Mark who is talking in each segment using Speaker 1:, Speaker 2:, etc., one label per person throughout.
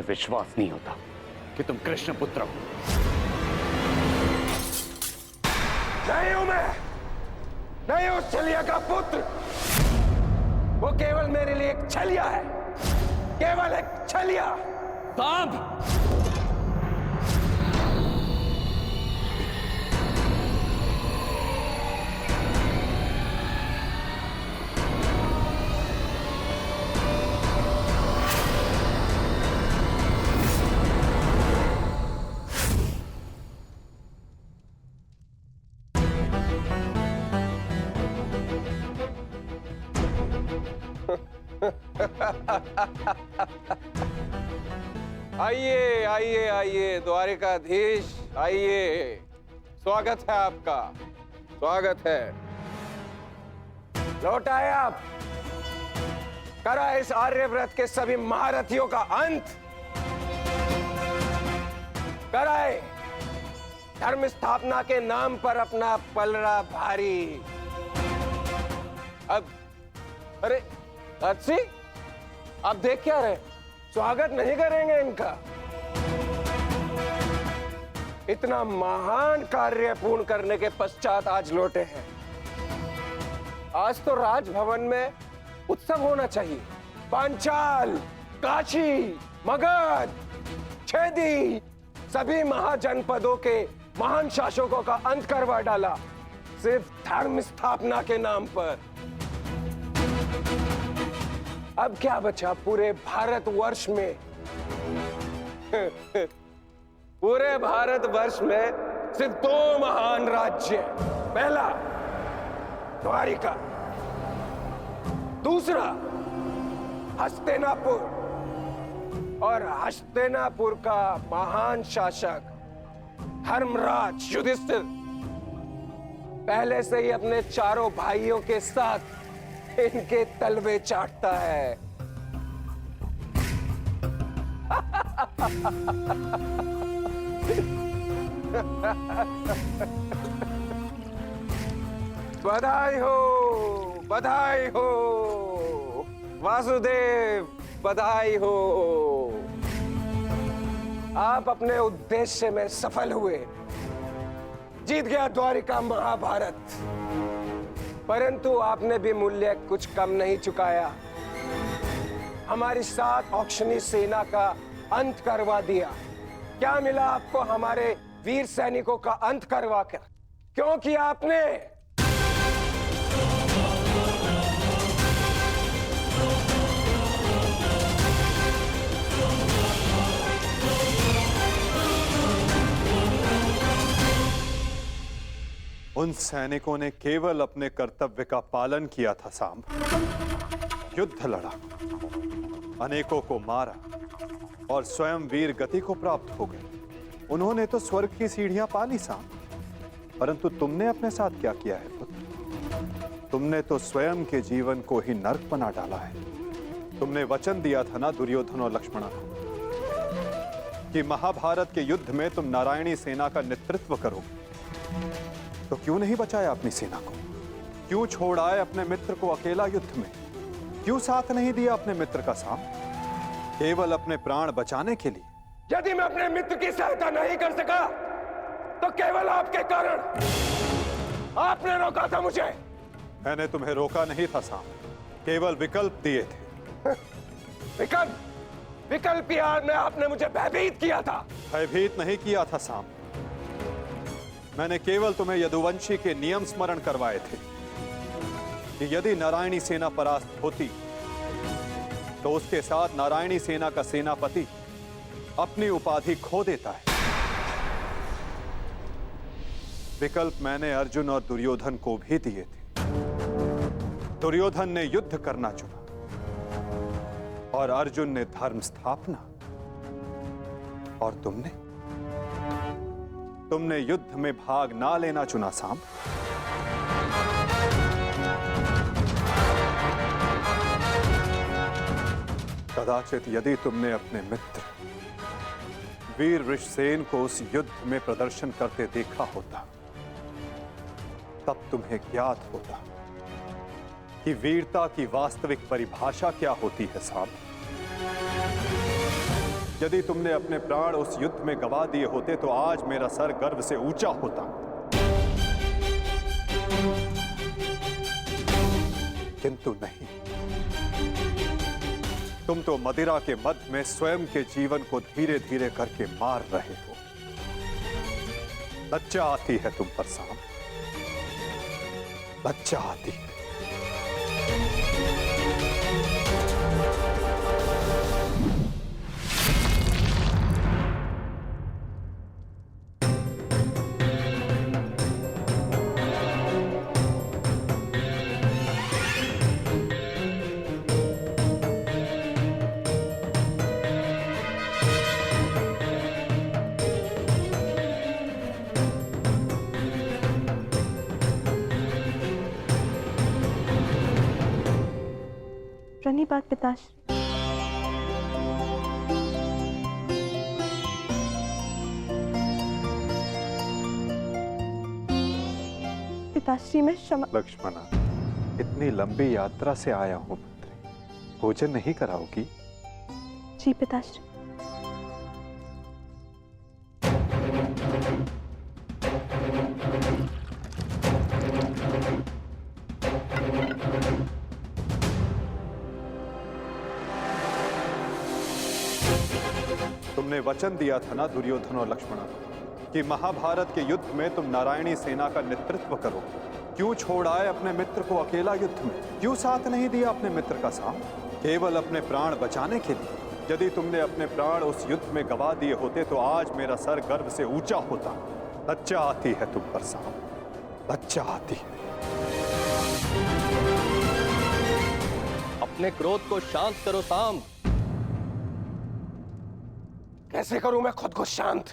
Speaker 1: विश्वास नहीं होता कि तुम कृष्ण पुत्र हो।
Speaker 2: नहीं हूं मैं, नहीं उस छलिया का पुत्र। वो केवल मेरे लिए एक छलिया है, केवल एक छलिया।
Speaker 1: सांप!
Speaker 2: आइए आइए आइए द्वारिकाधीश, आइए। स्वागत है आपका, स्वागत है। लौट आए आप। करा इस आर्यव्रत के सभी महारथियों का अंत। कराए धर्म स्थापना के नाम पर अपना पलड़ा भारी। अब अरे अच्छी, आप देख क्या रहे? स्वागत नहीं करेंगे इनका? इतना महान कार्य पूर्ण करने के पश्चात आज लौटे हैं। आज तो राजभवन में उत्सव होना चाहिए। पांचाल, काशी, मगध, छेदी सभी महाजनपदों के महान शासकों का अंत करवा डाला, सिर्फ धर्म स्थापना के नाम पर। अब क्या बचा पूरे भारतवर्ष में? पूरे भारतवर्ष में सिर्फ दो महान राज्य। पहला द्वारिका, दूसरा हस्तिनापुर। और हस्तिनापुर का महान शासक धर्मराज युधिष्ठिर पहले से ही अपने चारों भाइयों के साथ इनके तलवे चाटता है। बधाई हो, बधाई हो वासुदेव, बधाई हो। आप अपने उद्देश्य में सफल हुए। जीत गया द्वारिका महाभारत। परंतु आपने भी मूल्य कुछ कम नहीं चुकाया। हमारी 7 औक्षणी सेना का अंत करवा दिया। क्या मिला आपको हमारे वीर सैनिकों का अंत करवा कर? क्यों किया आपने?
Speaker 3: उन सैनिकों ने केवल अपने कर्तव्य का पालन किया था सांब। युद्ध लड़ा, अनेकों को मारा और स्वयं वीर गति को प्राप्त हो गए। उन्होंने तो स्वर्ग की सीढ़ियां पाली सांब। परंतु तुमने अपने साथ क्या किया है पुत्र? तुमने तो स्वयं के जीवन को ही नर्क बना डाला है। तुमने वचन दिया था ना दुर्योधन और लक्ष्मण को कि महाभारत के युद्ध में तुम नारायणी सेना का नेतृत्व करोगे। तो क्यों नहीं बचाया अपनी सेना को? क्यों छोड़ आए अपने मित्र को अकेला युद्ध में? क्यों साथ नहीं दिया अपने मित्र का साथ? केवल अपने प्राण बचाने के लिए?
Speaker 2: यदि मैं अपने मित्र की सहायता नहीं कर सका तो केवल आपके कारण। आपने रोका था मुझे।
Speaker 3: मैंने तुम्हें रोका नहीं था साम, केवल विकल्प दिए थे।
Speaker 2: विकल्प? विकल्प यार में आपने मुझे भयभीत किया था।
Speaker 3: भयभीत नहीं किया था साम, मैंने केवल तुम्हें यदुवंशी के नियम स्मरण करवाए थे कि यदि नारायणी सेना परास्त होती तो उसके साथ नारायणी सेना का सेनापति अपनी उपाधि खो देता है। विकल्प मैंने अर्जुन और दुर्योधन को भी दिए थे। दुर्योधन ने युद्ध करना चुना और अर्जुन ने धर्म स्थापना। और तुमने युद्ध में भाग ना लेना चुना सांब। कदाचित यदि तुमने अपने मित्र वीर ऋषसेन को उस युद्ध में प्रदर्शन करते देखा होता तब तुम्हें ज्ञात होता कि वीरता की वास्तविक परिभाषा क्या होती है साहब। यदि तुमने अपने प्राण उस युद्ध में गवा दिए होते तो आज मेरा सर गर्व से ऊंचा होता। किंतु नहीं, तुम तो मदिरा के मद में स्वयं के जीवन को धीरे धीरे करके मार रहे हो। लज्जा आती है तुम पर साम, लज्जा आती है।
Speaker 4: प्रणिपात पिताश्री। पिताश्री मैं क्षमा।
Speaker 3: लक्ष्मणा, इतनी लंबी यात्रा से आया हूं पुत्री, भोजन नहीं कराओगी?
Speaker 4: जी पिताश्री।
Speaker 3: तुमने वचन दिया था ना दुर्योधन और लक्ष्मण कि महाभारत के युद्ध में तुम नारायणी सेना का नेतृत्व करो। क्यों छोड़ आए अपने मित्र को अकेला युद्ध में? क्यों साथ नहीं दिया अपने मित्र का साथ? केवल अपने प्राण बचाने के लिए। यदि तुमने अपने प्राण उस युद्ध में गवा दिए होते तो आज मेरा सर गर्व से ऊंचा होता। लज्जा आती है तुम पर साम, लज्जा आती है।
Speaker 5: अपने क्रोध को शांत करो साम।
Speaker 2: कैसे करूं मैं खुद को शांत?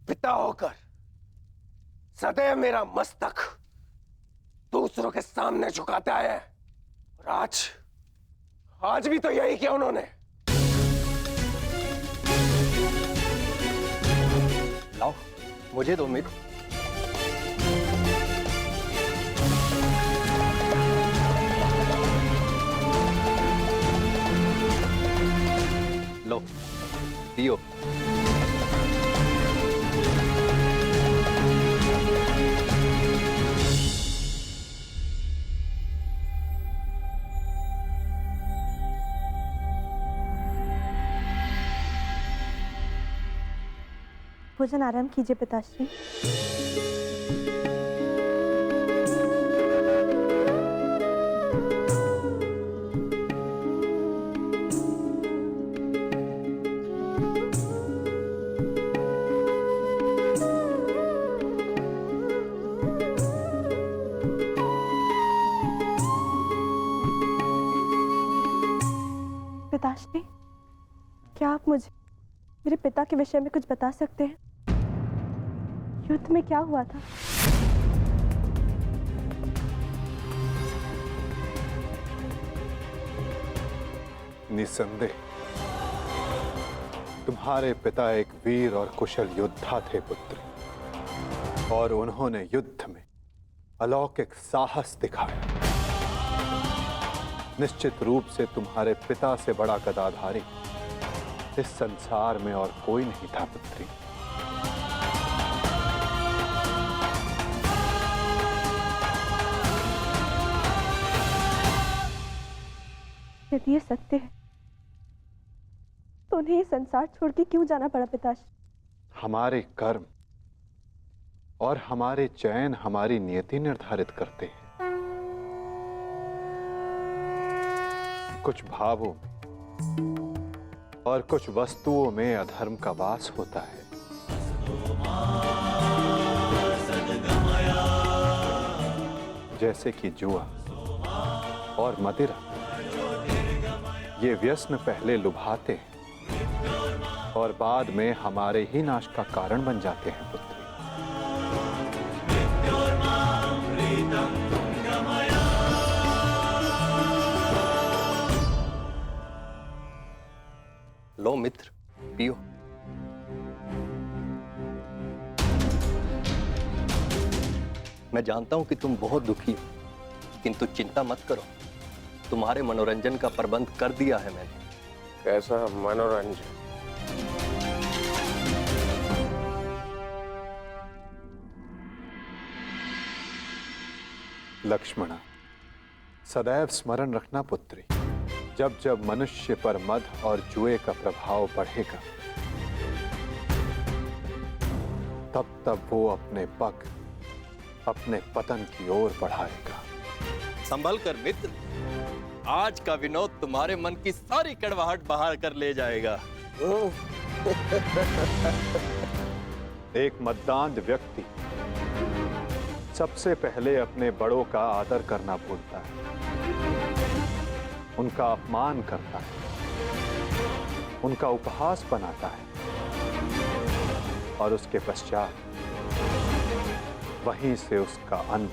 Speaker 2: पिता होकर सदैव मेरा मस्तक दूसरों के सामने झुकाता है, और आज भी तो यही किया उन्होंने।
Speaker 5: लाओ, मुझे दो मित्र। लो, पियो।
Speaker 4: भोजन आराम कीजिए पिताश्री। पिताश्री, क्या आप मुझे मेरे पिता के विषय में कुछ बता सकते हैं? युद्ध में क्या हुआ था?
Speaker 3: निसंदेह तुम्हारे पिता एक वीर और कुशल योद्धा थे पुत्र, और उन्होंने युद्ध में अलौकिक साहस दिखाया। निश्चित रूप से तुम्हारे पिता से बड़ा गदाधारी इस संसार में और कोई नहीं था पुत्री।
Speaker 4: यदि ये सत्य है तो उन्हें ये संसार छोड़ के क्यों जाना पड़ा पिताश्री?
Speaker 3: हमारे कर्म और हमारे चयन हमारी नियति निर्धारित करते हैं। कुछ भावों में और कुछ वस्तुओं में अधर्म का वास होता है। जैसे कि जुआ और मदिरा, ये व्यसन पहले लुभाते हैं और बाद में हमारे ही नाश का कारण बन जाते हैं पुत्री।
Speaker 5: लो मित्र, पियो। मैं जानता हूं कि तुम बहुत दुखी हो, किंतु चिंता मत करो। तुम्हारे मनोरंजन का प्रबंध कर दिया है मैंने।
Speaker 2: कैसा मनोरंजन।
Speaker 3: लक्ष्मणा, सदैव स्मरण रखना पुत्री, जब जब मनुष्य पर मद और जुए का प्रभाव बढ़ेगा, तब तब वो अपने पग अपने पतन की ओर बढ़ाएगा।
Speaker 5: संभल कर मित्र, आज का विनोद तुम्हारे मन की सारी कड़वाहट बाहर कर ले जाएगा।
Speaker 3: एक मद्दांध व्यक्ति सबसे पहले अपने बड़ों का आदर करना भूलता है, उनका अपमान करता है, उनका उपहास बनाता है और उसके पश्चात वहीं से उसका अंत।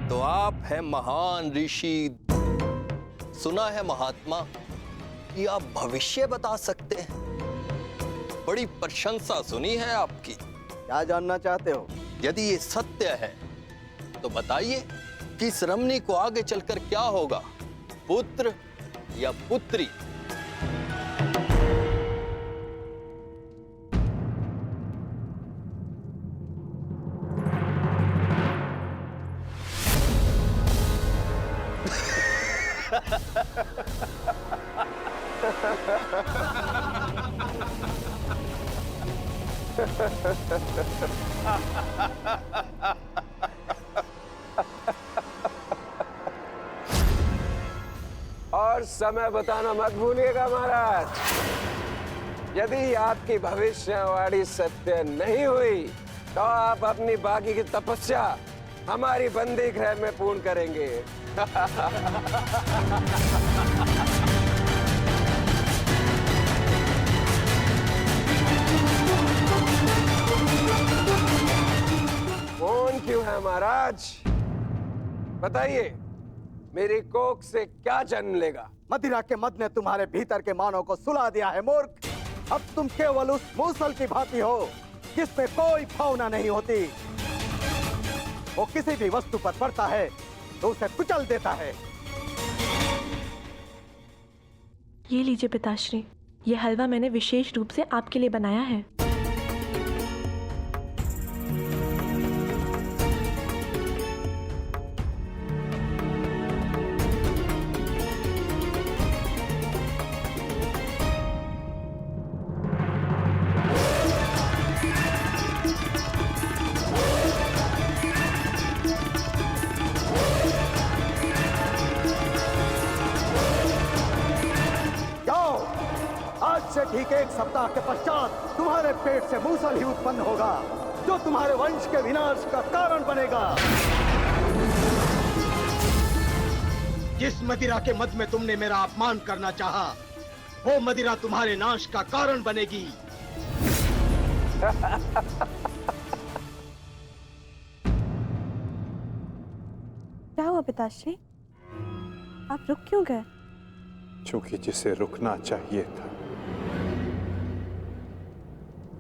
Speaker 5: तो आप हैं महान ऋषि, सुना है महात्मा कि आप भविष्य बता सकते हैं। बड़ी प्रशंसा सुनी है आपकी।
Speaker 6: क्या जानना चाहते हो?
Speaker 5: यदि ये सत्य है तो बताइए कि इस रमणी को आगे चलकर क्या होगा, पुत्र या पुत्री?
Speaker 2: और समय बताना मत भूलिएगा महाराज। यदि आपकी भविष्यवाणी सत्य नहीं हुई तो आप अपनी बाकी की तपस्या हमारी बंदी गृह में पूर्ण करेंगे। कौन क्यों है महाराज? बताइए, मेरी कोख से क्या जन्म लेगा?
Speaker 6: मदिरा के मद ने तुम्हारे भीतर के मानव को सुला दिया है मूर्ख। अब तुम केवल उस मूसल की भांति हो जिसमें कोई भावना नहीं होती। वो किसी भी वस्तु पर पड़ता है तो उसे कुचल देता है।
Speaker 4: ये लीजिए पिताश्री, ये हलवा मैंने विशेष रूप से आपके लिए बनाया है।
Speaker 6: ठीक 1 सप्ताह के पश्चात तुम्हारे पेट से मूसल ही उत्पन्न होगा जो तुम्हारे वंश के विनाश का कारण बनेगा।
Speaker 7: जिस मदिरा के मद में तुमने मेरा अपमान करना चाहा, वो मदिरा तुम्हारे नाश का कारण बनेगी।
Speaker 4: क्या हुआ पिताश्री? आप रुक क्यों गए?
Speaker 3: क्योंकि जिसे रुकना चाहिए था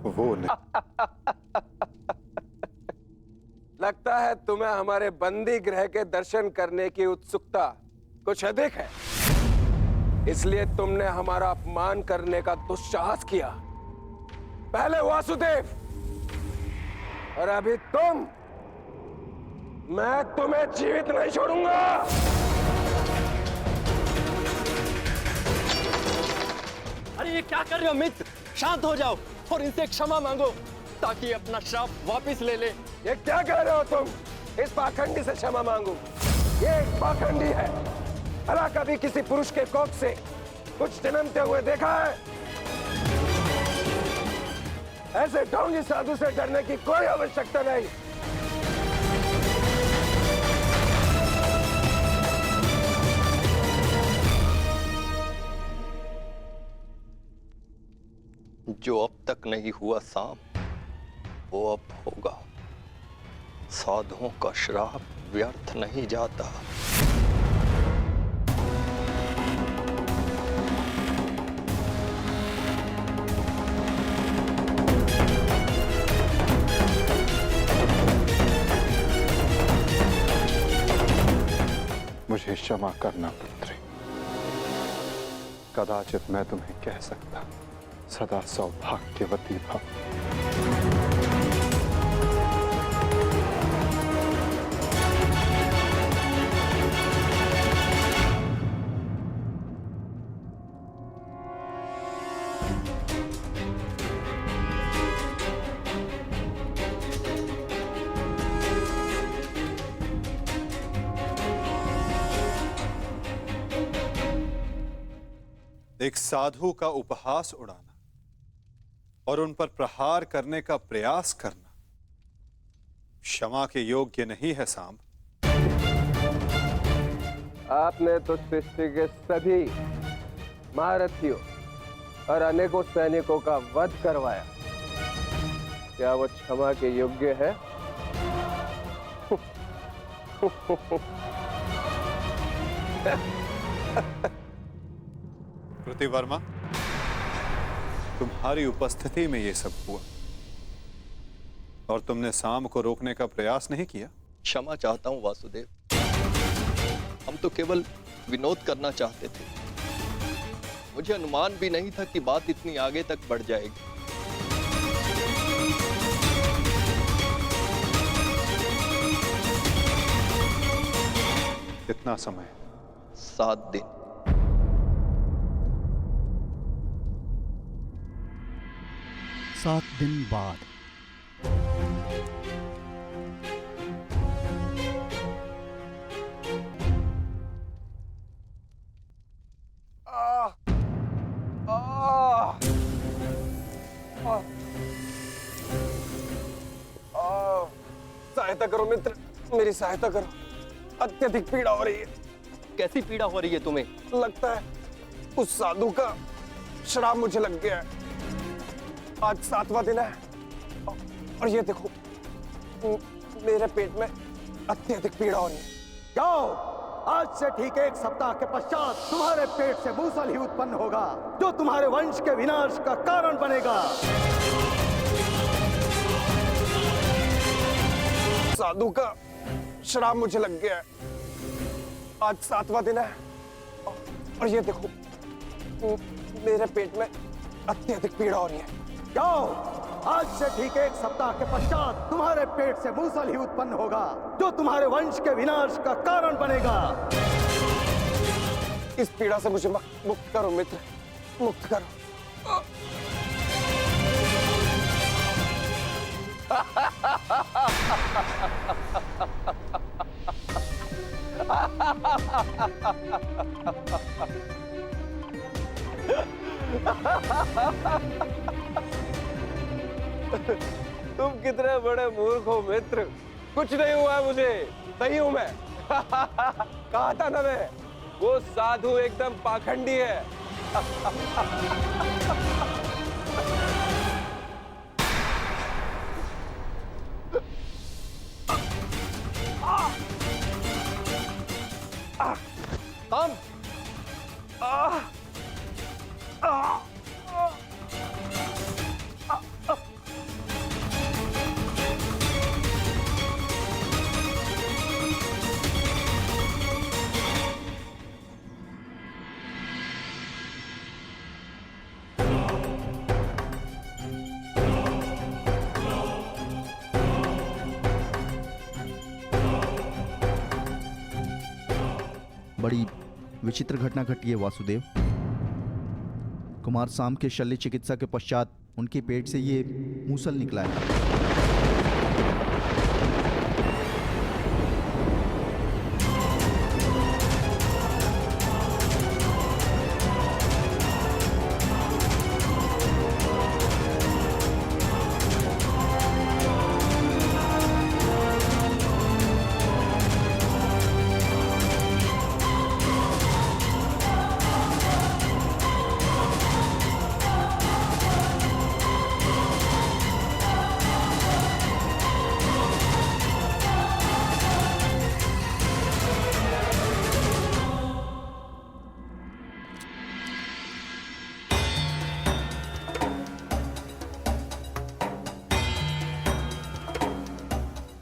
Speaker 3: वो नहीं।
Speaker 2: लगता है तुम्हें हमारे बंदी गृह के दर्शन करने की उत्सुकता कुछ अधिक है, इसलिए तुमने हमारा अपमान करने का दुस्साहस किया। पहले वासुदेव और अभी तुम। मैं तुम्हें जीवित नहीं छोड़ूंगा।
Speaker 5: अरे ये क्या कर रहे हो मित्र? शांत हो जाओ और इनसे क्षमा मांगो ताकि अपना श्राप वापस ले ले।
Speaker 2: ये क्या कह रहे हो तुम? इस पाखंडी से क्षमा मांगू? ये एक पाखंडी है। भला कभी किसी पुरुष के कोख से कुछ जन्मते हुए देखा है? ऐसे ढोंगी साधु से डरने की कोई आवश्यकता नहीं।
Speaker 5: जो अब तक नहीं हुआ साम, वो अब होगा। साधुओं का श्राप व्यर्थ नहीं जाता।
Speaker 3: क्षमा करना पुत्री। कदाचित मैं तुम्हें कह सकता सदा सौभाग्यवती भव। एक साधु का उपहास उड़ाना और उन पर प्रहार करने का प्रयास करना क्षमा के योग्य नहीं है सांब।
Speaker 2: आपने तो सृष्टि के सभी महारथियों और अनेकों सैनिकों का वध करवाया, क्या वो क्षमा के योग्य है?
Speaker 3: कृतिवर्मा, तुम्हारी उपस्थिति में यह सब हुआ और तुमने सांब को रोकने का प्रयास नहीं किया।
Speaker 5: क्षमा चाहता हूं वासुदेव, हम तो केवल विनोद करना चाहते थे। मुझे अनुमान भी नहीं था कि बात इतनी आगे तक बढ़ जाएगी।
Speaker 3: कितना समय?
Speaker 5: 7 दिन।
Speaker 8: सात दिन बाद
Speaker 2: सहायता करो मित्र, मेरी सहायता करो, अत्यधिक पीड़ा हो रही है।
Speaker 5: कैसी पीड़ा हो रही है तुम्हें?
Speaker 2: लगता है उस साधु का श्राप मुझे लग गया है। आज 7वां दिन है और ये देखो मेरे पेट में अत्यधिक पीड़ा हो रही है।
Speaker 6: जाओ, आज से ठीक 1 सप्ताह के पश्चात तुम्हारे पेट से मूसल ही उत्पन्न होगा, जो तुम्हारे वंश के विनाश का कारण बनेगा।
Speaker 2: साधु का श्राप मुझे लग गया है। आज 7वां दिन है और ये देखो मेरे पेट में अत्यधिक पीड़ा हो रही है।
Speaker 6: जाओ, आज से ठीक 1 सप्ताह के पश्चात तुम्हारे पेट से मूसल ही उत्पन्न होगा, जो तुम्हारे वंश के विनाश का कारण बनेगा।
Speaker 2: इस पीड़ा से मुझे मुक्त करो मित्र, मुक्त करो। तुम कितने बड़े मूर्ख हो मित्र, कुछ नहीं हुआ मुझे, सही हूं मैं। कहा था ना मैं, वो साधु एकदम पाखंडी है।
Speaker 8: बड़ी विचित्र घटना घटी है वासुदेव। कुमार सांब के शल्य चिकित्सा के पश्चात उनके पेट से ये मूसल निकला है।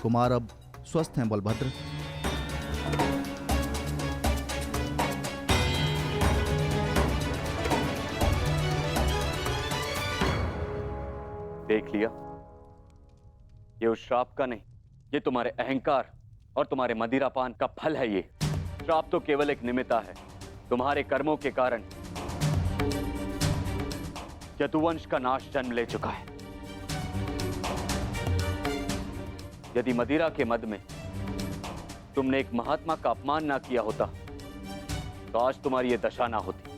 Speaker 8: कुमार अब स्वस्थ हैं बलभद्र।
Speaker 1: देख लिया, ये उस श्राप का नहीं, ये तुम्हारे अहंकार और तुम्हारे मदिरापान का फल है। ये श्राप तो केवल एक निमित्ता है। तुम्हारे कर्मों के कारण यदुवंश का नाश जन्म ले चुका है। यदि मदिरा के मद में तुमने एक महात्मा का अपमान ना किया होता तो आज तुम्हारी ये दशा ना होती।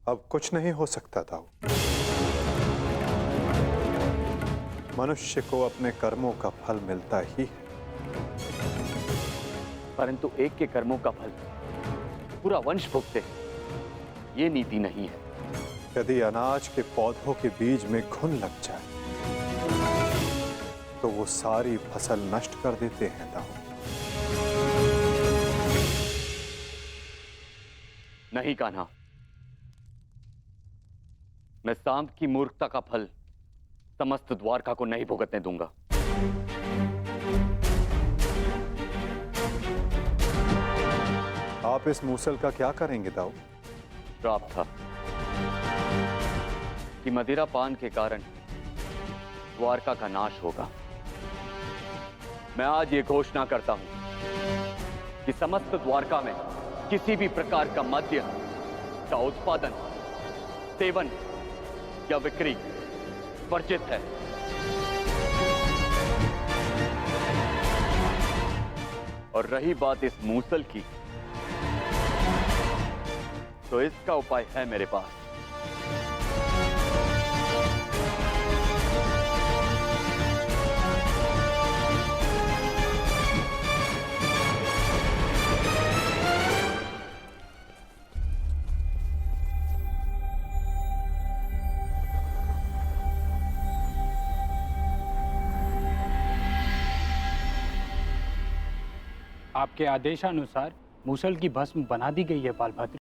Speaker 3: अब कुछ नहीं हो सकता था। मनुष्य को अपने कर्मों का फल मिलता ही है,
Speaker 1: परंतु एक के कर्मों का फल पूरा वंश भुगते, ये नीति नहीं है।
Speaker 3: यदि अनाज के पौधों के बीज में घुन लग जाए तो वो सारी फसल नष्ट कर देते हैं दाऊ।
Speaker 1: नहीं कान्हा, मैं सांप की मूर्खता का फल समस्त द्वारका को नहीं भुगतने दूंगा।
Speaker 3: आप इस मूसल का क्या करेंगे दाऊ?
Speaker 1: श्राप था कि मदिरा पान के कारण द्वारका का नाश होगा। मैं आज ये घोषणा करता हूं कि समस्त द्वारका में किसी भी प्रकार का मद्य का उत्पादन, सेवन या बिक्री वर्जित है। और रही बात इस मूसल की, तो इसका उपाय है मेरे पास।
Speaker 9: आपके आदेशानुसार मूसल की भस्म बना दी गई है बालभद्र।